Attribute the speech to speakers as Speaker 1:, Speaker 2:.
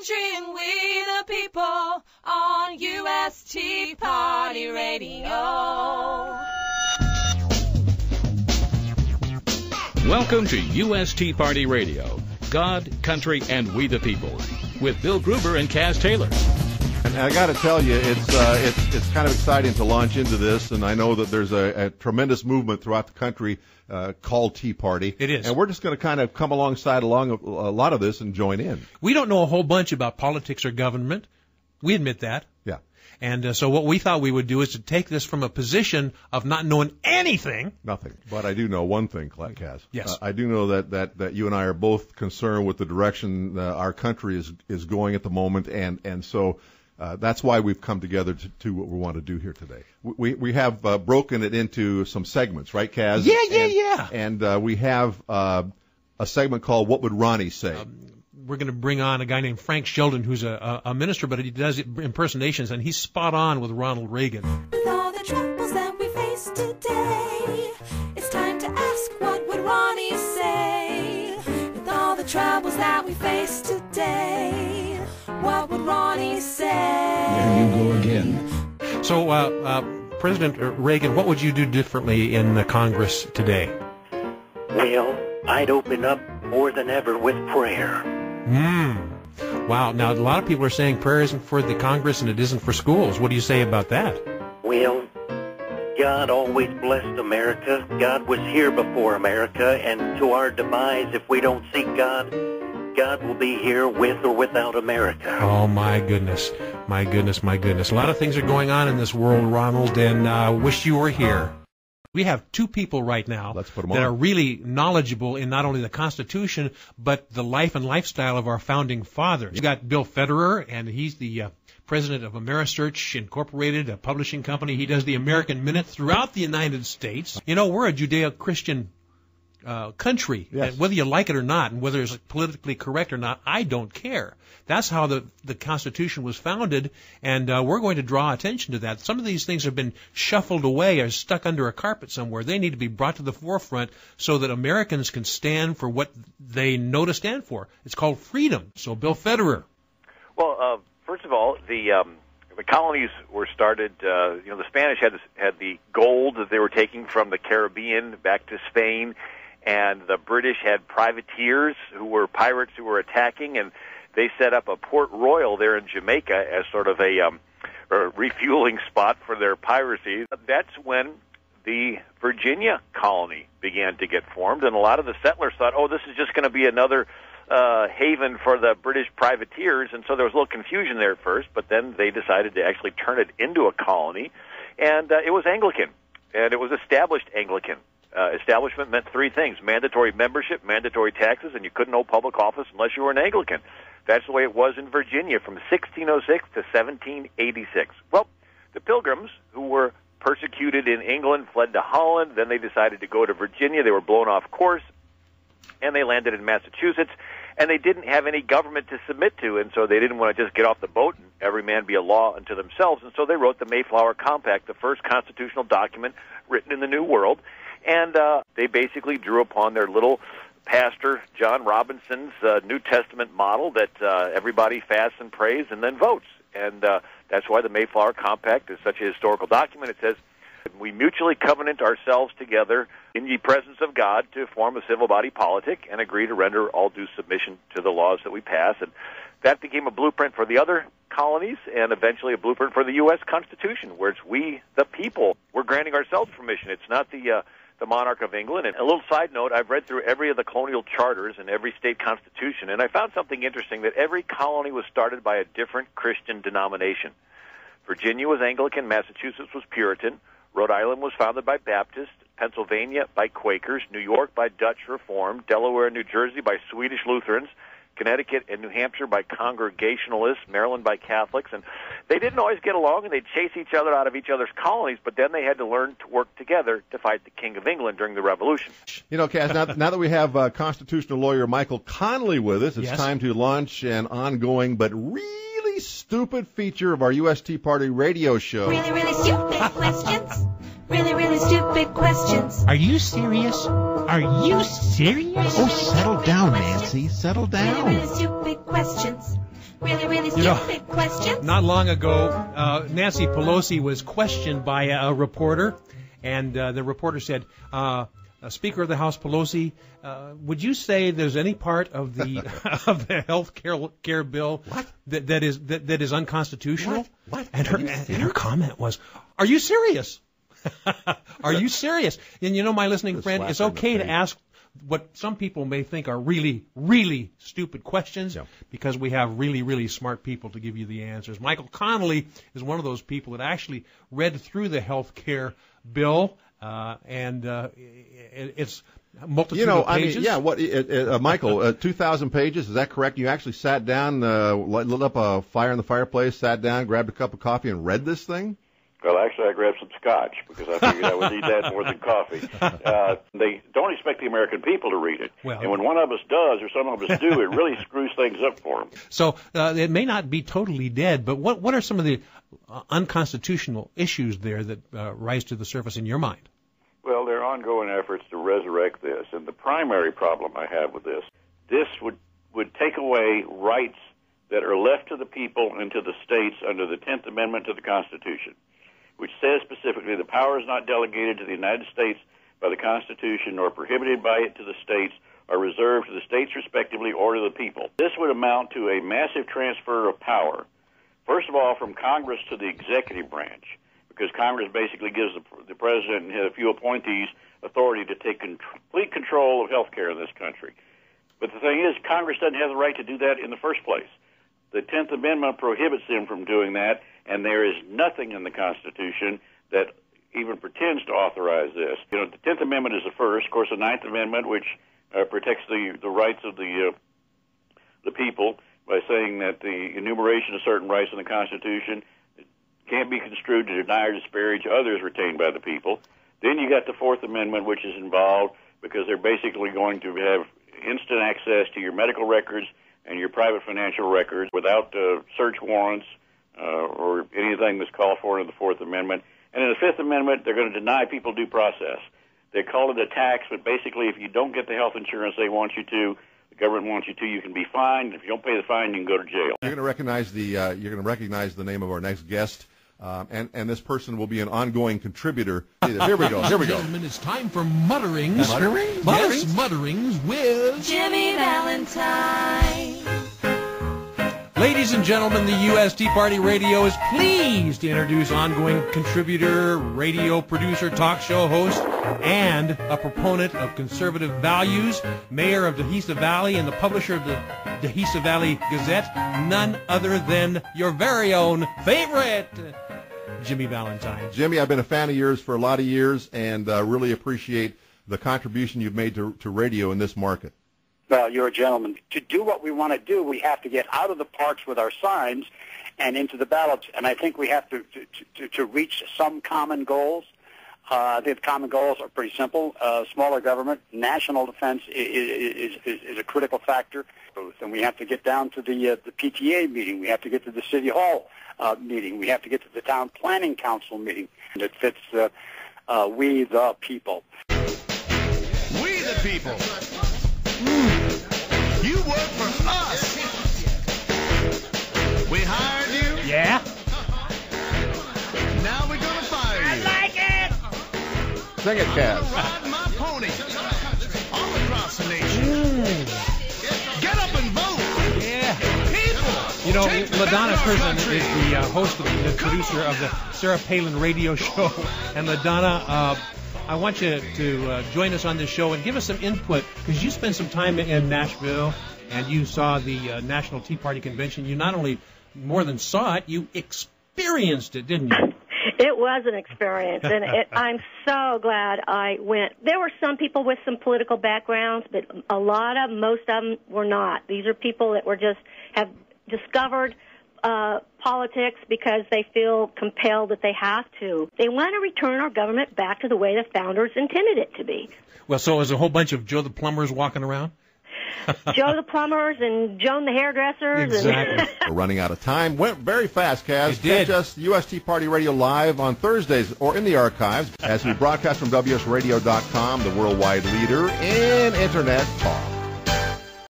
Speaker 1: country and we the people on UST Party Radio.
Speaker 2: Welcome to UST Party Radio, God, Country, and We the People, with Bill Gruber and Kaz Taylor.
Speaker 3: And I got to tell you, it's kind of exciting to launch into this, and I know that there's a tremendous movement throughout the country called Tea Party.
Speaker 4: It is.
Speaker 3: And we're just going to kind of come alongside a lot of this and join in.
Speaker 4: We don't know a whole bunch about politics or government. We admit that.
Speaker 3: Yeah.
Speaker 4: And so what we thought we would do is to take this from a position of not knowing anything.
Speaker 3: Nothing. But I do know one thing, Kaz.
Speaker 4: Yes.
Speaker 3: I do know that you and I are both concerned with the direction our country is going at the moment, and so that's why we've come together to do what we want to do here today. We have broken it into some segments, right, Kaz?
Speaker 4: Yeah.
Speaker 3: And we have a segment called What Would Ronnie Say?
Speaker 4: We're going to bring on a guy named Frank Sheldon, who's a minister, but he does impersonations, and he's spot on with Ronald Reagan.
Speaker 1: With all the troubles that we face today, it's time to ask, what would Ronnie say? With all the troubles that we face today, what would Ronnie say?
Speaker 5: There you go again.
Speaker 4: So, President Reagan, what would you do differently in Congress today?
Speaker 6: Well, I'd open up more than ever with prayer.
Speaker 4: Wow. Now, a lot of people are saying prayer isn't for the Congress and it isn't for schools. What do you say about that?
Speaker 6: Well, God always blessed America. God was here before America, and to our demise, if we don't seek God, God will be here with or without America.
Speaker 4: Oh, my goodness. My goodness. A lot of things are going on in this world, Ronald, and I wish you were here. We have two people right now that are really knowledgeable in not only the Constitution, but the life and lifestyle of our founding fathers. You've got Bill Federer, and he's the president of Amerisearch Incorporated, a publishing company. He does the American Minute throughout the United States. You know, we're a Judeo-Christian country.
Speaker 3: Yes.
Speaker 4: And whether you like it or not, and whether it's politically correct or not, I don't care. That's how the Constitution was founded, and we're going to draw attention to that. Some of these things have been shuffled away or stuck under a carpet somewhere. They need to be brought to the forefront so that Americans can stand for what they know to stand for. It's called freedom. So, Bill Federer.
Speaker 7: Well, first of all, the colonies were started. The Spanish had the gold that they were taking from the Caribbean back to Spain, and the British had privateers who were pirates who were attacking, and they set up a Port Royal there in Jamaica as sort of a refueling spot for their piracy. That's when the Virginia colony began to get formed, and a lot of the settlers thought, this is just going to be another haven for the British privateers, and so there was a little confusion there at first, but then they decided to actually turn it into a colony, and it was Anglican, and it was established Anglican. Establishment meant three things: mandatory membership, mandatory taxes, and you couldn't hold public office unless you were an Anglican. That's the way it was in Virginia from 1606 to 1786. Well, the Pilgrims, who were persecuted in England, fled to Holland. Then they decided to go to Virginia. They were blown off course, and they landed in Massachusetts, and they didn't have any government to submit to, and so they didn't want to just get off the boat and every man be a law unto themselves, and so they wrote the Mayflower Compact, the first constitutional document written in the New World. And they basically drew upon their little pastor, John Robinson's New Testament model that everybody fasts and prays and then votes. And that's why the Mayflower Compact is such a historical document. It says, we mutually covenant ourselves together in the presence of God to form a civil body politic and agree to render all due submission to the laws that we pass. And that became a blueprint for the other colonies and eventually a blueprint for the U.S. Constitution, where it's we, the people. We're granting ourselves permission. It's not the monarch of England. And a little side note, I've read through every of the colonial charters and every state constitution, and I found something interesting, that every colony was started by a different Christian denomination. Virginia was Anglican, Massachusetts was Puritan, Rhode Island was founded by Baptists, Pennsylvania by Quakers, New York by Dutch Reformed, Delaware and New Jersey by Swedish Lutherans, Connecticut and New Hampshire by Congregationalists, Maryland by Catholics, and they didn't always get along, and they'd chase each other out of each other's colonies, but then they had to learn to work together to fight the King of England during the Revolution.
Speaker 3: You know, Kaz, now that we have constitutional lawyer Michael Connolly with us, it's time to launch an ongoing but really stupid feature of our UST Party radio show.
Speaker 1: Really, really stupid questions. Really, really stupid questions.
Speaker 5: Are you serious? Are you serious? Oh, settle down, Nancy. Settle down.
Speaker 1: Really, really stupid questions. Really stupid questions.
Speaker 4: Not long ago, Nancy Pelosi was questioned by a reporter, and the reporter said, Speaker of the House Pelosi, would you say there's any part of the of the health care bill that is unconstitutional?
Speaker 3: What?
Speaker 4: And her comment was, "Are you serious? Are you serious?" And you know, my listening friend, it's okay to ask what some people may think are really, really stupid questions, because we have really, really smart people to give you the answers. Michael Connolly is one of those people that actually read through the health care bill. It's a multitude of pages.
Speaker 3: Michael, 2,000 pages, is that correct? You actually sat down, lit up a fire in the fireplace, sat down, grabbed a cup of coffee, and read this thing?
Speaker 8: Well, actually, I grabbed some scotch because I figured I would need that more than coffee. They don't expect the American people to read it.
Speaker 4: Well,
Speaker 8: and when one of us does or some of us do, it really screws things up for them.
Speaker 4: So it may not be totally dead, but what are some of the unconstitutional issues there that rise to the surface in your mind?
Speaker 8: Well, there are ongoing efforts to resurrect this, and the primary problem I have with this would take away rights that are left to the people and to the states under the 10th Amendment to the Constitution, which says specifically the power is not delegated to the United States by the Constitution nor prohibited by it to the states, are reserved to the states respectively or to the people. This would amount to a massive transfer of power, first of all, from Congress to the executive branch, because Congress basically gives the president and a few appointees authority to take complete control of health care in this country. But the thing is, Congress doesn't have the right to do that in the first place. The 10th Amendment prohibits them from doing that, and there is nothing in the Constitution that even pretends to authorize this. You know, the 10th Amendment is the first. Of course, the 9th Amendment, which protects the rights of the people by saying that the enumeration of certain rights in the Constitution can't be construed to deny or disparage others retained by the people. Then you got the Fourth Amendment, which is involved because they're basically going to have instant access to your medical records and your private financial records without search warrants or anything that's called for in the Fourth Amendment. And in the Fifth Amendment, they're going to deny people due process. They call it a tax, but basically if you don't get the health insurance they want you to, the government wants you to, you can be fined. If you don't pay the fine, you can go to jail.
Speaker 3: You're going to recognize the name of our next guest. And this person will be an ongoing contributor. Here we go.
Speaker 9: Gentlemen, it's time for Mutterings.
Speaker 3: Mutterings?
Speaker 9: Yes, Mutterings with
Speaker 1: Jimmy Valentine.
Speaker 4: Ladies and gentlemen, the U.S. Tea Party Radio is pleased to introduce ongoing contributor, radio producer, talk show host, and a proponent of conservative values, mayor of Dehesa Valley and the publisher of the Dehesa Valley Gazette, none other than your very own favorite, Jimmy Valentine.
Speaker 3: Jimmy, I've been a fan of yours for a lot of years and really appreciate the contribution you've made to radio in this market.
Speaker 10: Well, you're a gentleman. To do what we want to do, we have to get out of the parks with our signs and into the ballots. And I think we have to reach some common goals. The common goals are pretty simple. Smaller government, national defense is a critical factor. And we have to get down to the PTA meeting. We have to get to the City Hall meeting. We have to get to the Town Planning Council meeting. And it fits we the people.
Speaker 11: We the people. You work for us. We hired you.
Speaker 4: Yeah.
Speaker 11: Now we're going to fire you.
Speaker 1: I like it.
Speaker 3: Sing it, Kaz.
Speaker 11: Ride my pony all across the nation. Get up and vote.
Speaker 4: Yeah.
Speaker 11: People.
Speaker 4: You know, LaDonna Curzon is the host of the producer of the Sarah Palin radio show. And LaDonna, I want you to join us on this show and give us some input, because you spent some time in Nashville and you saw the National Tea Party Convention. You not only more than saw it, you experienced it, didn't you?
Speaker 12: It was an experience, and I'm so glad I went. There were some people with some political backgrounds, but most of them were not. These are people that have discovered politics because they feel compelled that they have to. They want to return our government back to the way the founders intended it to be.
Speaker 4: Well, so it was a whole bunch of Joe the Plumbers walking around?
Speaker 12: Joe the Plumbers and Joan the Hairdressers.
Speaker 4: Exactly.
Speaker 3: We're running out of time. Went very fast, Kaz.
Speaker 4: It did.
Speaker 3: Catch us, US Tea Party Radio live on Thursdays or in the archives as we broadcast from WSRadio.com, the worldwide leader in Internet talk.